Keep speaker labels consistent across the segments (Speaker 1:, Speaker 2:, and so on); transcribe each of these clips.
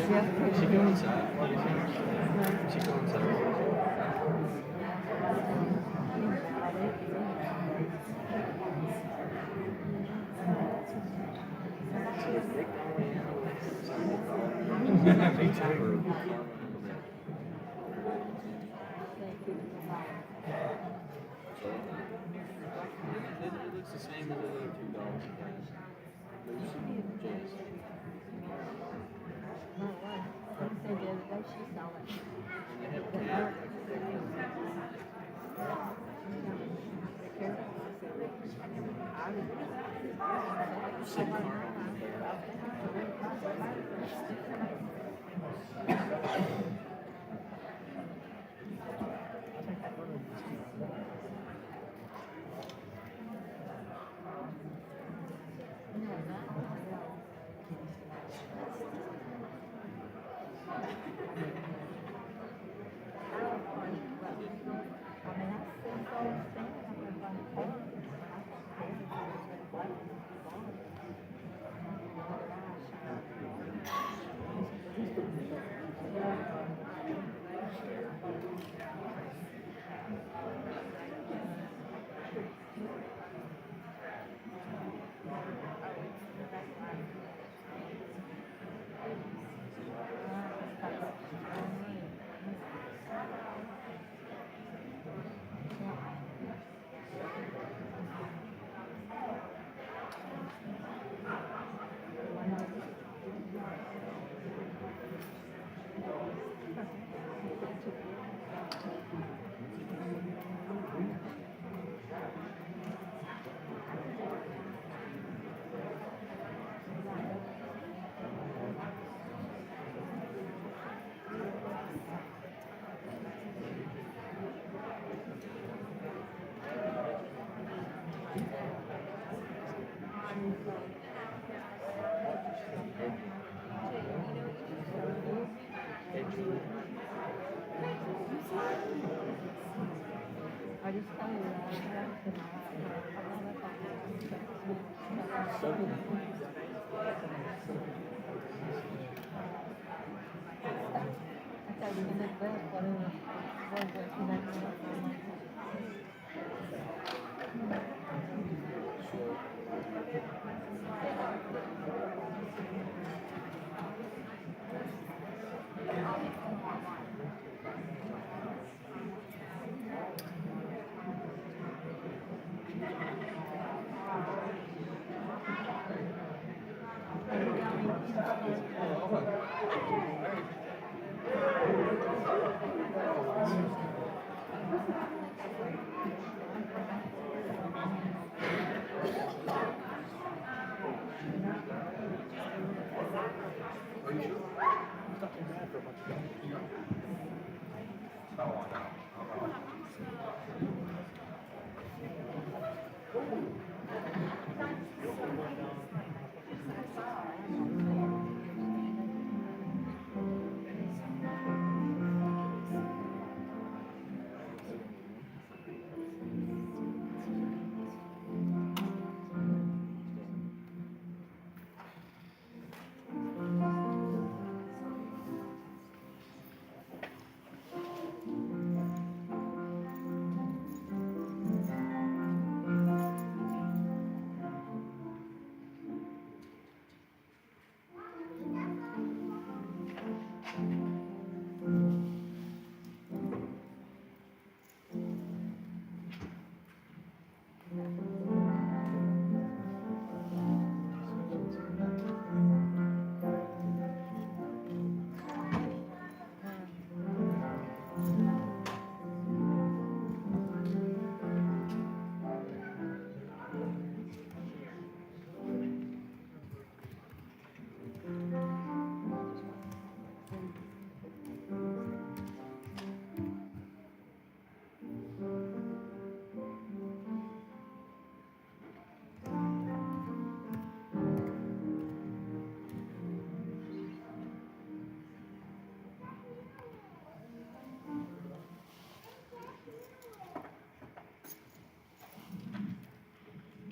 Speaker 1: She go inside. She go inside. Me too. It looks the same as the other $2. Lucy, Jess. And they have a cat. Sick car.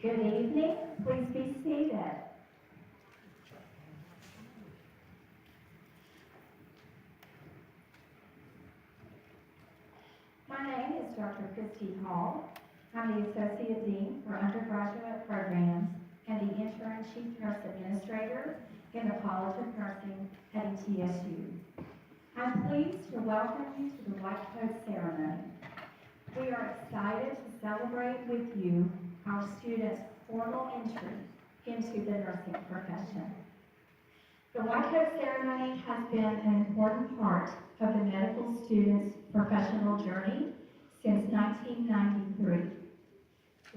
Speaker 2: Good evening. Please be seated. name is Dr. Christy Hall. I'm the Associate Dean for Undergraduate Programs and the Interim Chief Nurse Administrator in the College of Nursing at ETSU. I'm pleased to welcome you to the White Coat Ceremony. We are excited to celebrate with you our students' formal entry into the nursing profession. The White Coat Ceremony has been an important part of the medical student's professional journey since 1993.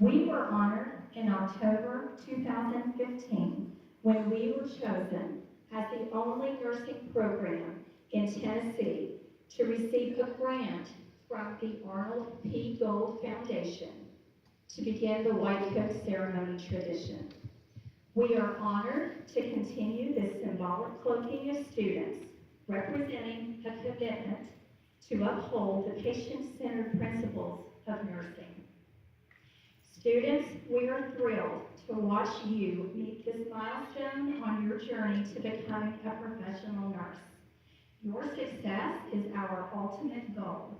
Speaker 2: We were honored in October 2015 when we were chosen as the only nursing program in Tennessee to receive a grant from the Arnold P. Gold Foundation to begin the White Coat Ceremony tradition. We are honored to continue this symbolic cloaking of students, representing a commitment to uphold the patient-centered principles of nursing. Students, we are thrilled to watch you meet this milestone on your journey to becoming a professional nurse. Your success is our ultimate goal.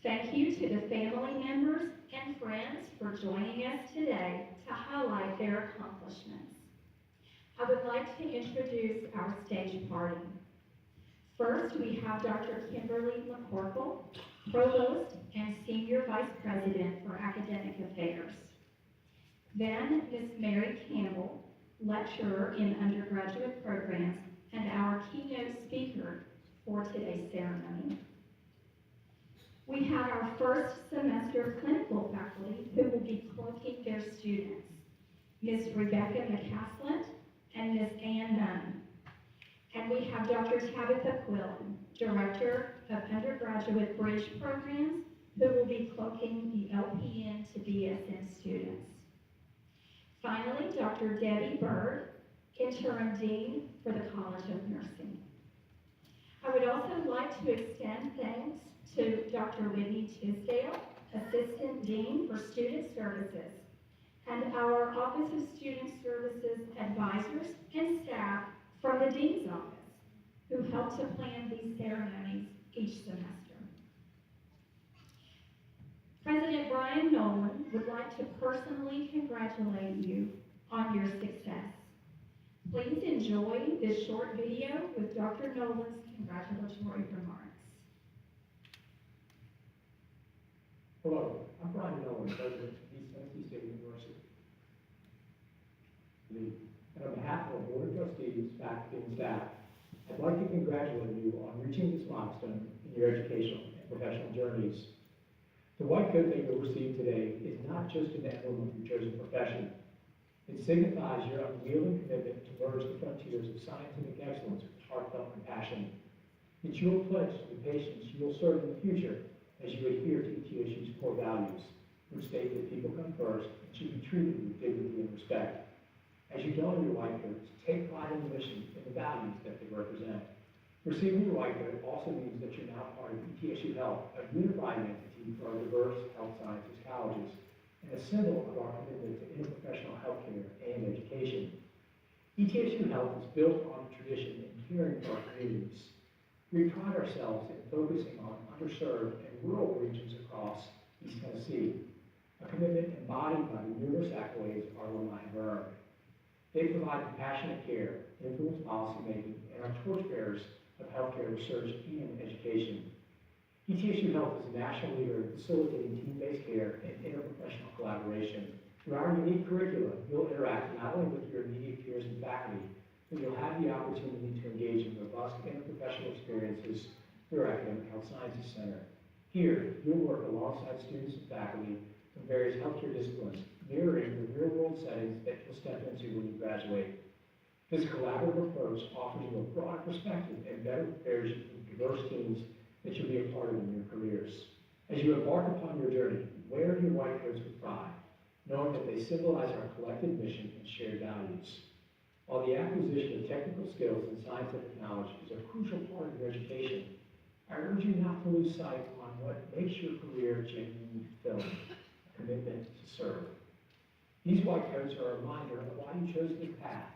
Speaker 2: Thank you to the family members and friends for joining us today to highlight their accomplishments. I would like to introduce our stage party. First, we have Dr. Kimberly McCorkle, Provost and Senior Vice President for Academic Affairs. Then, Ms. Mary Campbell, Lecturer in Undergraduate Programs and our keynote speaker for today's ceremony. We have our first semester clinical faculty who will be cloaking their students, Ms. Rebecca McCaslin and Ms. Ann Nunn. And we have Dr. Tabitha Quillen, Director of Undergraduate Bridge Programs, who will be cloaking the LPN to BSN students. Finally, Dr. Debbie Bird, Interim Dean for the College of Nursing. I would also like to extend thanks to Dr. Whitney Tisdale, Assistant Dean for Student Services, and our Office of Student Services advisors and staff from the Dean's Office, who help to plan these ceremonies each semester. President Brian Nolan would like to personally congratulate you on your success. Please enjoy this short video with Dr. Nolan's congratulatory remarks.
Speaker 3: Hello, I'm Brian Nolan, President of East Tennessee State University. And on behalf of our Board of Trustees, faculty, and staff, I'd like to congratulate you on reaching this milestone in your educational and professional journeys. The white coat that you'll receive today is not just an emblem of your chosen profession. It signifies your unyielding commitment to merge the frontiers of scientific excellence with heartfelt compassion. It's your pledge to the patients you will serve in the future as you adhere to ETSU's core values, which state that people come first and should be treated with dignity and respect. As you don your white coats, take pride in the mission and the values that they represent. Receiving your white coat also means that you're now part of ETSU Health, a unifying entity for our diverse health sciences colleges, and a symbol of our commitment to interprofessional healthcare and education. ETSU Health is built on a tradition in caring for our communities. We pride ourselves in focusing on underserved and rural regions across East Tennessee, a commitment embodied by the numerous accolades of our alumni have earned. They provide compassionate care, influence policymaking, and are torchbearers of healthcare research and education. ETSU Health is a national leader in facilitating team-based care and interprofessional collaboration. Through our unique curriculum, you'll interact not only with your immediate peers and faculty, but you'll have the opportunity to engage in robust interprofessional experiences through our Academic Health Sciences Center. Here, you'll work alongside students and faculty from various healthcare disciplines, mirroring the real-world settings that you'll step into when you graduate. This collaborative approach offers you a broader perspective and better prepares you for the diverse teams that you'll be a part of in your careers. As you embark upon your journey, wear your white coats with pride, knowing that they symbolize our collective mission and shared values. While the acquisition of technical skills and scientific knowledge is a crucial part of your education, I urge you not to lose sight on what makes your career genuinely fulfilling, a commitment to serve. These white coats are a reminder of why you chose this path.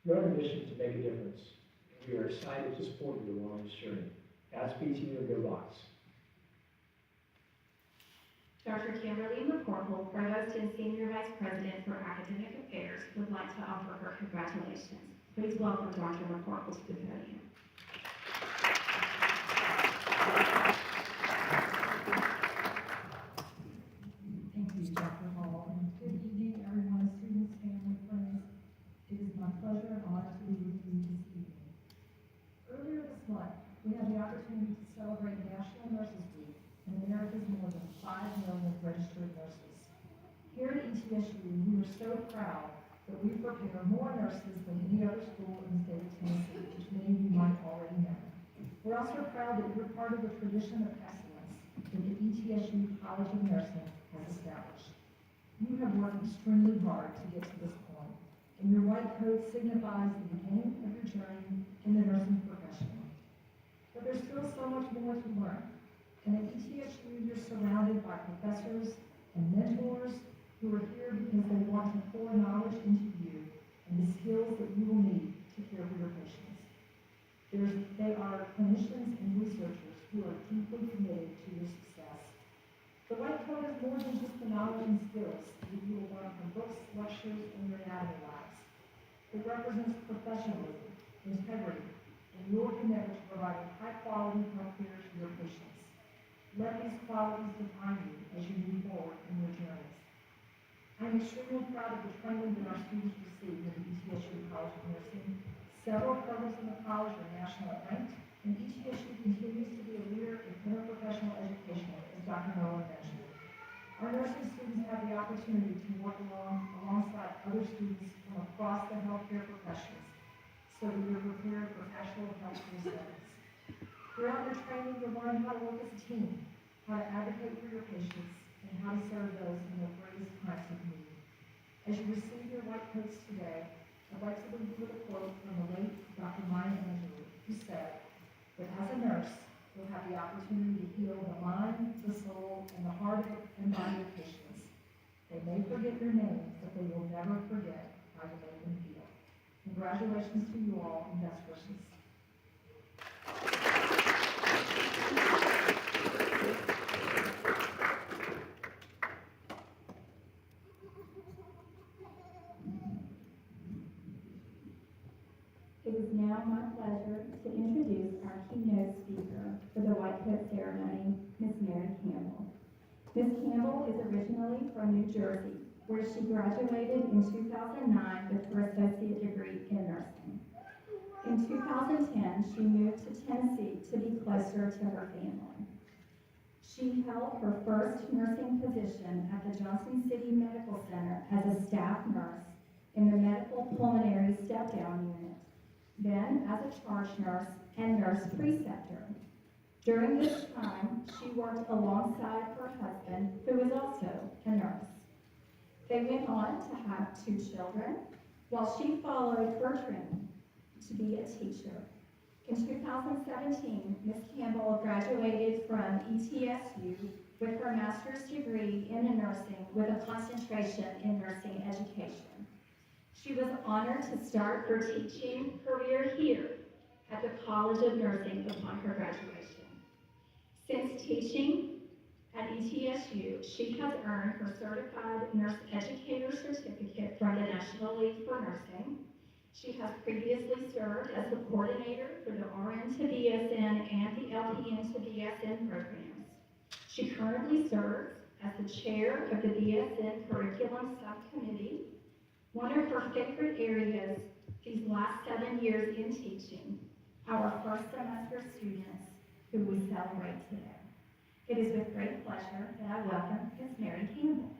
Speaker 3: You're on a mission to make a difference, and we are excited to support you along this journey. Godspeed to you and go Bucks.
Speaker 2: Dr. Kimberly McCorkle, Provost and Senior Vice President for Academic Affairs, would like to offer her congratulations. Please welcome Dr. McCorkle to the podium.
Speaker 4: Thank you, Dr. Hall, and good evening, everyone, students, family, friends. It is my pleasure and honor to be with you this evening. Earlier this month, we had the opportunity to celebrate National Nurses Week and America's more than 5 million registered nurses. Here at ETSU, we are so proud that we prepare more nurses than any other school in the state of Tennessee, which many of you might already know. We're also proud that you're part of the tradition of excellence that the ETSU College of Nursing has established. You have worked extremely hard to get to this point, and your white coat signifies the beginning of your journey in the nursing profession. But there's still so much more to learn, and at ETSU you're surrounded by professors and mentors who are here because they want to pour knowledge into you and the skills that you will need to care for your patients. They are clinicians and researchers who are deeply committed to your success. The white coat is more than just the knowledge and skills that you will learn from books, lectures, and your anatomy labs. It represents professionalism, integrity, and your commitment to providing high-quality health care to your patients. Let these qualities define you as you move forward in your journeys. I'm extremely proud of the training that our students receive at the ETSU College of Nursing. Several programs in the college are nationally ranked, and ETSU continues to be a leader in interprofessional education, as Dr. Nolan mentioned. Our nursing students have the opportunity to work alongside other students from across the healthcare professions, so that you're prepared for actual healthcare settings. Throughout your training, you'll learn how to work as a team, how to advocate for your patients, and how to serve those in their greatest times of need. As you receive your white coats today, I'd like to leave you with a quote from the late Dr. Maya Angelou, who said that as a nurse, you'll have the opportunity to heal the mind, the soul, and the heart and body of patients. They may forget your name, but they will never forget how you made them feel. Congratulations to you all, and best wishes.
Speaker 2: It is now my pleasure to introduce our keynote speaker for the White Coat Ceremony, Ms. Mary Campbell. Ms. Campbell is originally from New Jersey, where she graduated in 2009 with her associate degree in nursing. In 2010, she moved to Tennessee to be closer to her family. She held her first nursing position at the Johnson City Medical Center as a staff nurse in the medical pulmonary step-down unit, then as a charge nurse and nurse preceptor. During this time, she worked alongside her husband, who was also a nurse. They went on to have 2 children, while she followed her dream to be a teacher. In 2017, Ms. Campbell graduated from ETSU with her master's degree in nursing with a concentration in nursing education. She was honored to start her teaching career here at the College of Nursing upon her graduation. Since teaching at ETSU, she has earned her Certified Nurse Educator Certificate from the National League for Nursing. She has previously served as the coordinator for the RN to BSN and the LPN to BSN programs. She currently serves as the chair of the BSN Curriculum Subcommittee. One of her favorite areas these last 7 years in teaching, our first semester students who we celebrate today. It is with great pleasure that I welcome Ms. Mary Campbell.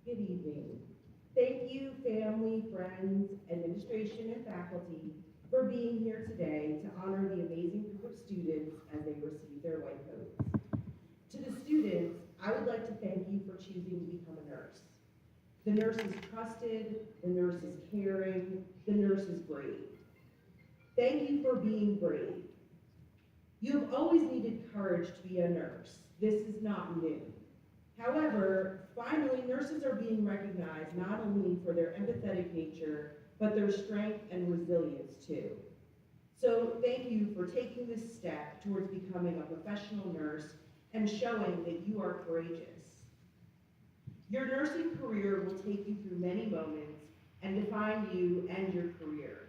Speaker 5: Good evening. Thank you, family, friends, administration, and faculty for being here today to honor the amazing group of students as they receive their white coats. To the students, I would like to thank you for choosing to become a nurse. The nurse is trusted, the nurse is caring, the nurse is brave. Thank you for being brave. You have always needed courage to be a nurse. This is not new. However, finally, nurses are being recognized not only for their empathetic nature, but their strength and resilience too. So thank you for taking this step towards becoming a professional nurse and showing that you are courageous. Your nursing career will take you through many moments and define you and your career.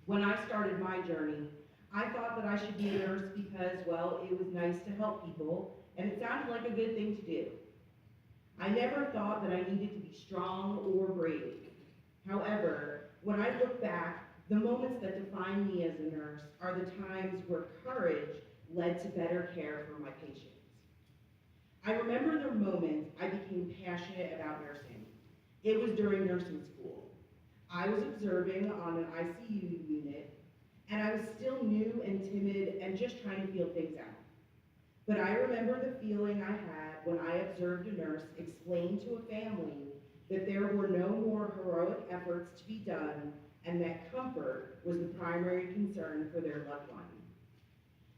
Speaker 5: When I started my journey, I thought that I should be a nurse because, well, it was nice to help people and it sounded like a good thing to do. I never thought that I needed to be strong or brave. However, when I look back, the moments that define me as a nurse are the times where courage led to better care for my patients. I remember the moment I became passionate about nursing. It was during nursing school. I was observing on an ICU unit, and I was still new and timid and just trying to feel things out. But I remember the feeling I had when I observed a nurse explain to a family that there were no more heroic efforts to be done and that comfort was the primary concern for their loved one.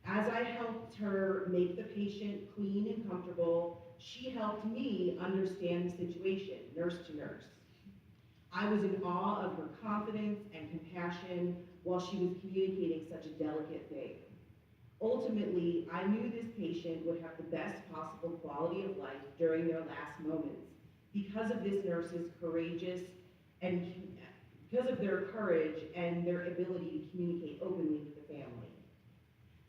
Speaker 5: As I helped her make the patient clean and comfortable, she helped me understand the situation, nurse to nurse. I was in awe of her confidence and compassion while she was communicating such a delicate thing. Ultimately, I knew this patient would have the best possible quality of life during their last moments because of this nurse's because of their courage and their ability to communicate openly with the family.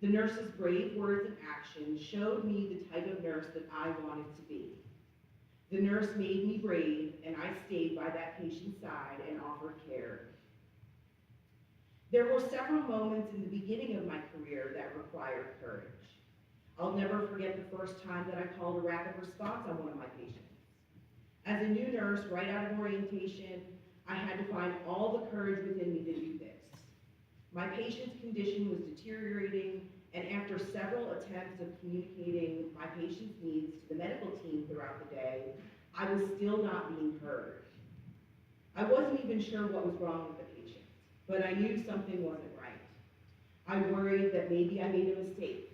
Speaker 5: The nurse's brave words and actions showed me the type of nurse that I wanted to be. The nurse made me brave, and I stayed by that patient's side and offered care. There were several moments in the beginning of my career that required courage. I'll never forget the first time that I called a rapid response on one of my patients. As a new nurse, right out of orientation, I had to find all the courage within me to do this. My patient's condition was deteriorating, and after several attempts of communicating my patient's needs to the medical team throughout the day, I was still not being heard. I wasn't even sure what was wrong with the patient, but I knew something wasn't right. I worried that maybe I made a mistake.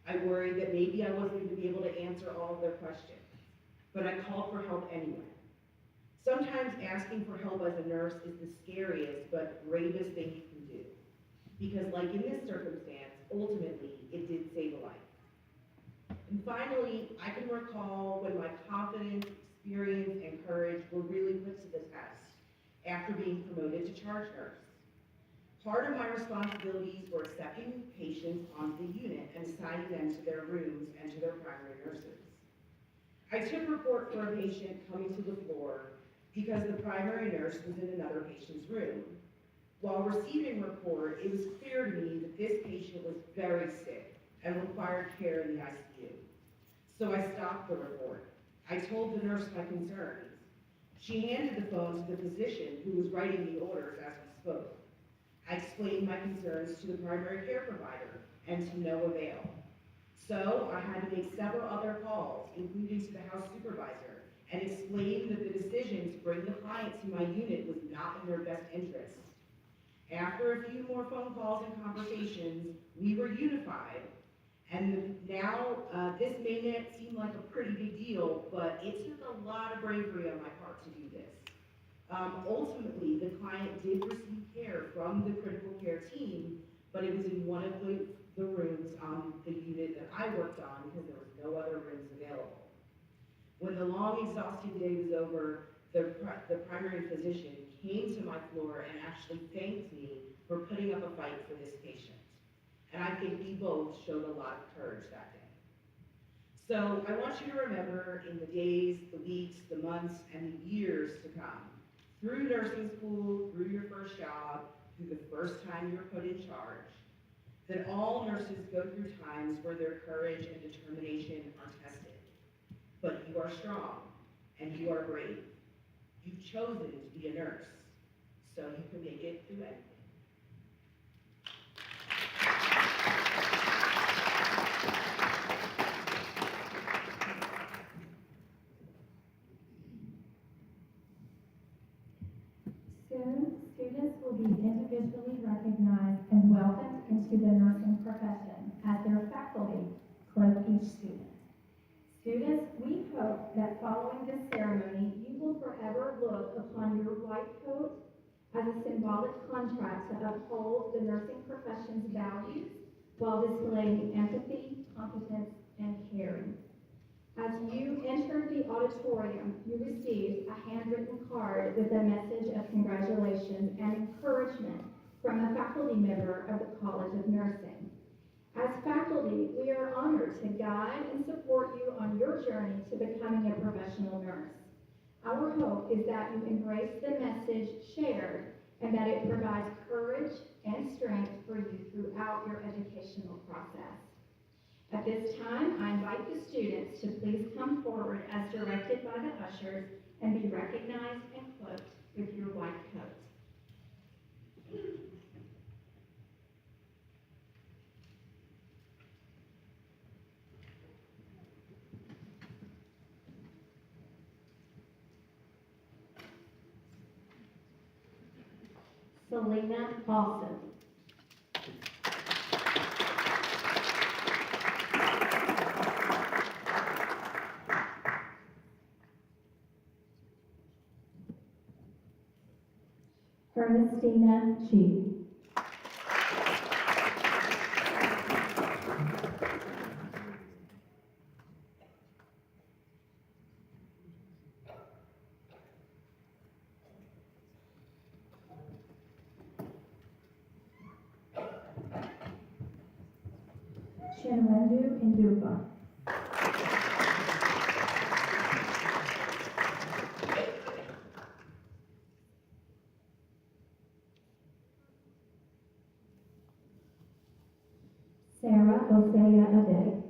Speaker 5: I worried that maybe I wasn't going to be able to answer all of their questions, but I called for help anyway. Sometimes asking for help as a nurse is the scariest but bravest thing you can do, because like in this circumstance, ultimately, it did save a life. And finally, I can recall when my confidence, experience, and courage were really put to the test after being promoted to charge nurse. Part of my responsibilities were accepting patients onto the unit and assigning them to their rooms and to their primary nurses. I took report for a patient coming to the floor because the primary nurse was in another patient's room. While receiving report, it was clear to me that this patient was very sick and required care in the ICU. So I stopped the report. I told the nurse my concerns. She handed the phone to the physician who was writing the orders as we spoke. I explained my concerns to the primary care provider, and to no avail. So I had to make several other calls, including to the house supervisor, and explain that the decision to bring the client to my unit was not in their best interest. After a few more phone calls and conversations, we were unified. And now, this may not seem like a pretty big deal, but it took a lot of bravery on my part to do this. Ultimately, the client did receive care from the critical care team, but it was in one of the rooms on the unit that I worked on because there was no other rooms available. When the long, exhausting day was over, the primary physician came to my floor and actually thanked me for putting up a fight for this patient. And I think we both showed a lot of courage that day. So I want you to remember in the days, the weeks, the months, and the years to come, through nursing school, through your first job, through the first time you were put in charge, that all nurses go through times where their courage and determination are tested. But you are strong, and you are brave. You've chosen to be a nurse, so you can make it through anything.
Speaker 2: Soon, students will be individually recognized and welcomed into the nursing profession as their faculty clothe each student. Students, we hope that following this ceremony, you will forever look upon your white coat as a symbolic contract to uphold the nursing profession's values while displaying empathy, competence, and caring. As you entered the auditorium, you received a handwritten card with a message of congratulations and encouragement from a faculty member of the College of Nursing. As faculty, we are honored to guide and support you on your journey to becoming a professional nurse. Our hope is that you embrace the message shared and that it provides courage and strength for you throughout your educational process. At this time, I invite the students to please come forward as directed by the ushers and be recognized and cloaked with your white coat. Selena Paulson. Ernestina G. Chinwendu Induba. Sarah Osea Ade.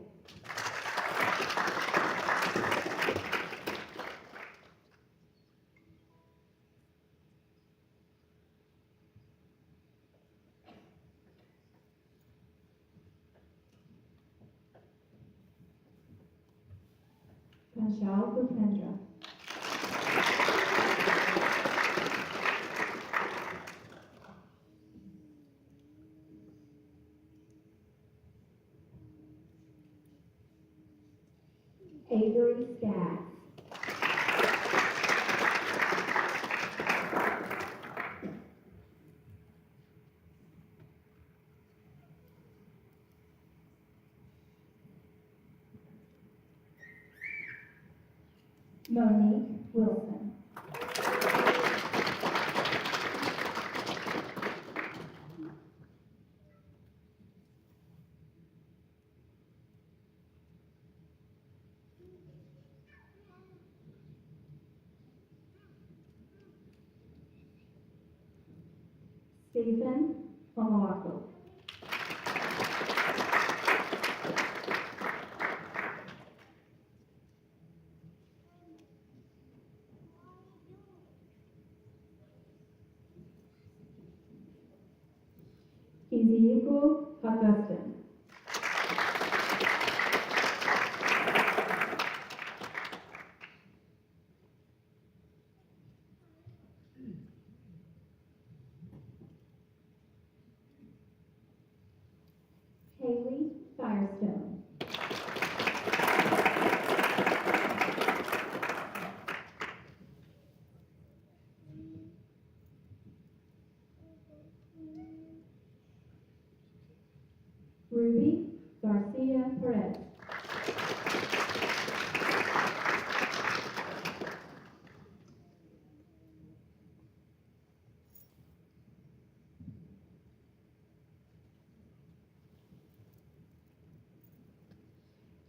Speaker 2: Panchal Bhupendra. Avery Skaggs. Monique Wilson. Stephen Omoako. Ezekiel Augustin. Haley Firestone. Ruby Garcia Perez.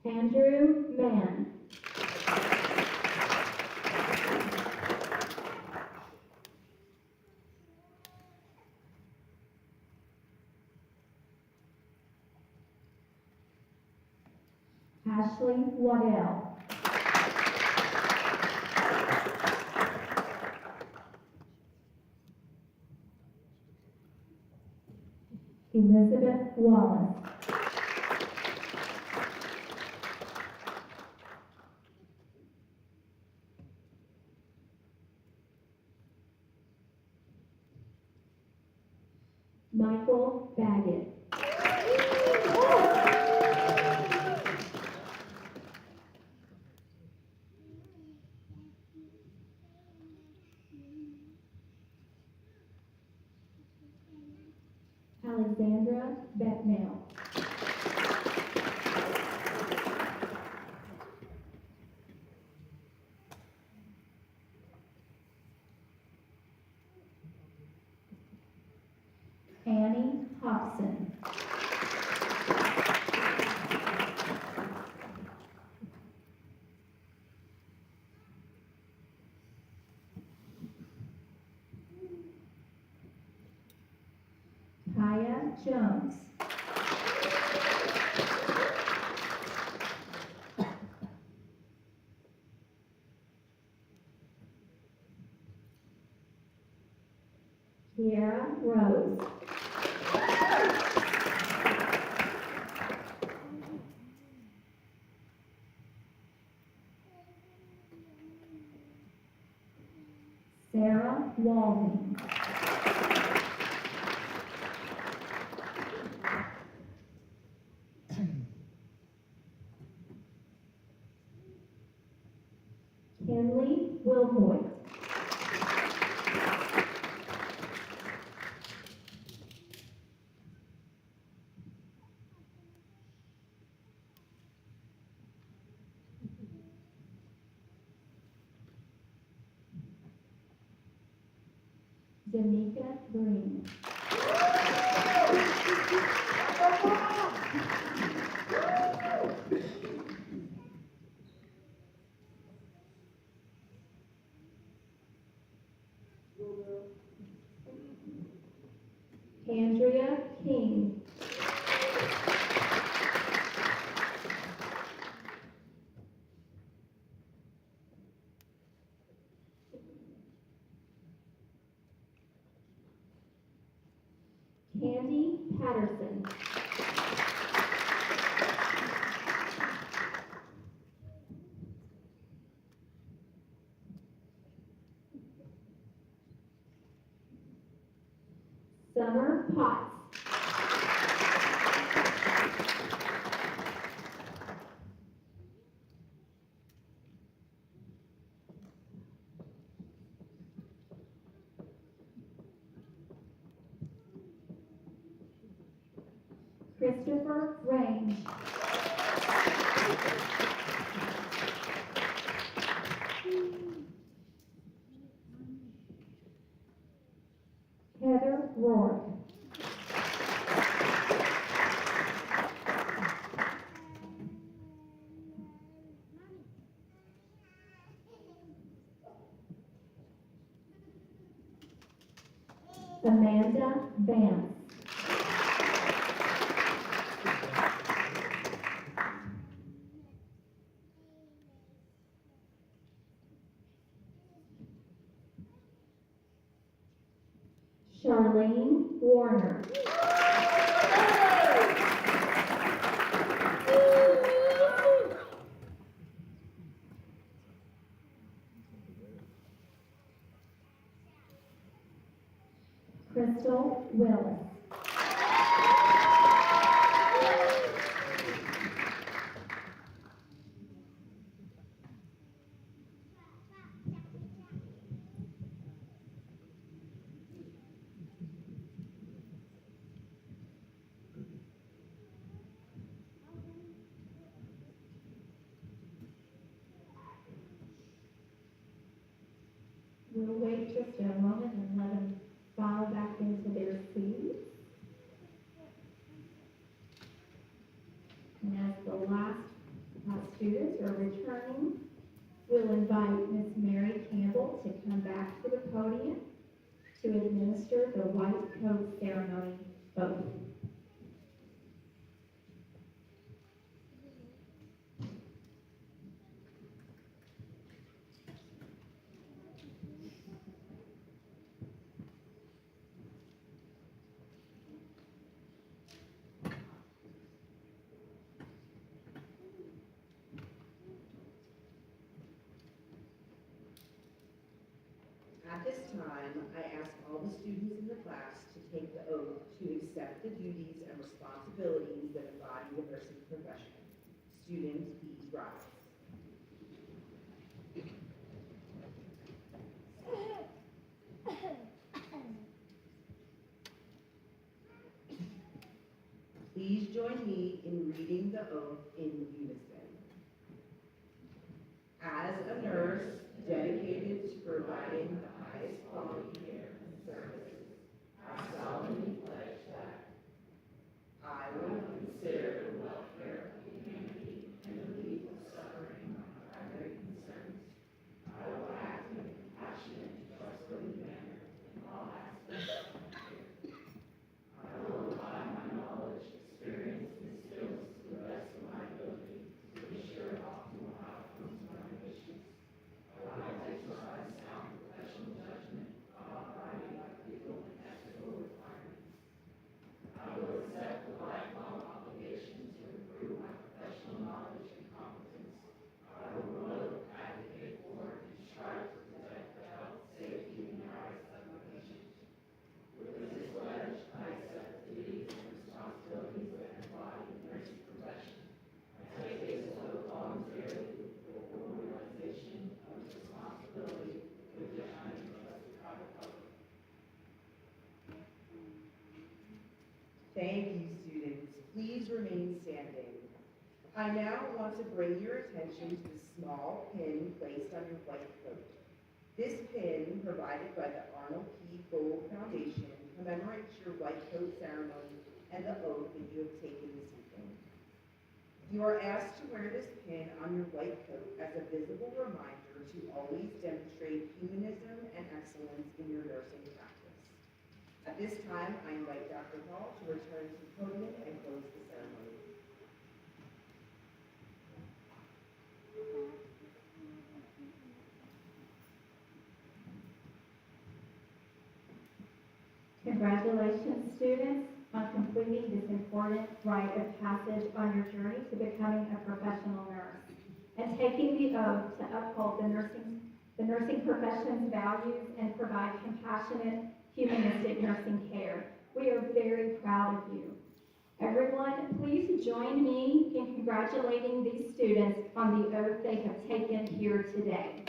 Speaker 2: Andrew Mann. Ashley Waddell. Elizabeth Wallace. Michael Baggett. Rose. Sarah Walden. Kenley Wilhoit. Danica Green. Andrea King. Candy Patterson. Summer Potts. Christopher Range. Heather Rourke. Amanda Vance. Charlene Warner. Crystal Willis. We'll wait just a moment and let them file back into their seats. And as the last students are returning, we'll invite Miss Mary Campbell to come back to the podium to administer the white coat ceremony oath.
Speaker 5: At this time, I ask all the students in the class to take the oath to accept the duties and responsibilities that embody the nursing profession. Students, please rise. Please join me in reading the oath in unison. As a nurse dedicated to providing the highest quality care and services, I solemnly pledge that I will consider the welfare of the community and the relief of suffering my primary concerns. I will act in a compassionate and trustworthy manner in all aspects of my care. I will apply my knowledge, experience, and skills to the best of my ability I now want to bring your attention to the small pin placed on your white coat. This pin, provided by the Arnold P. Gold Foundation, commemorates your white coat ceremony and the oath that you have taken this evening. You are asked to wear this pin on your white coat as a visible reminder to always demonstrate humanism and excellence in your nursing practice. At this time, I invite Dr. Hall to return to the podium and close the ceremony.
Speaker 2: Congratulations, students, on completing this important rite of passage on your journey to becoming a professional nurse and taking the oath to uphold the nursing profession's values and provide compassionate, humanistic nursing care. We are very proud of you. Everyone, please join me in congratulating these students on the oath they have taken here today.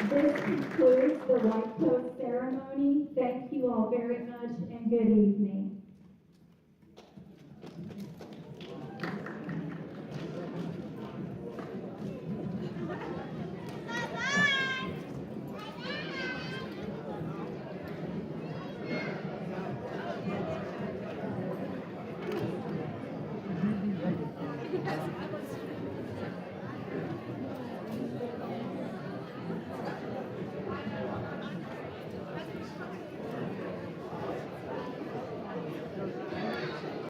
Speaker 2: This concludes the white coat ceremony. Thank you all very much and good evening.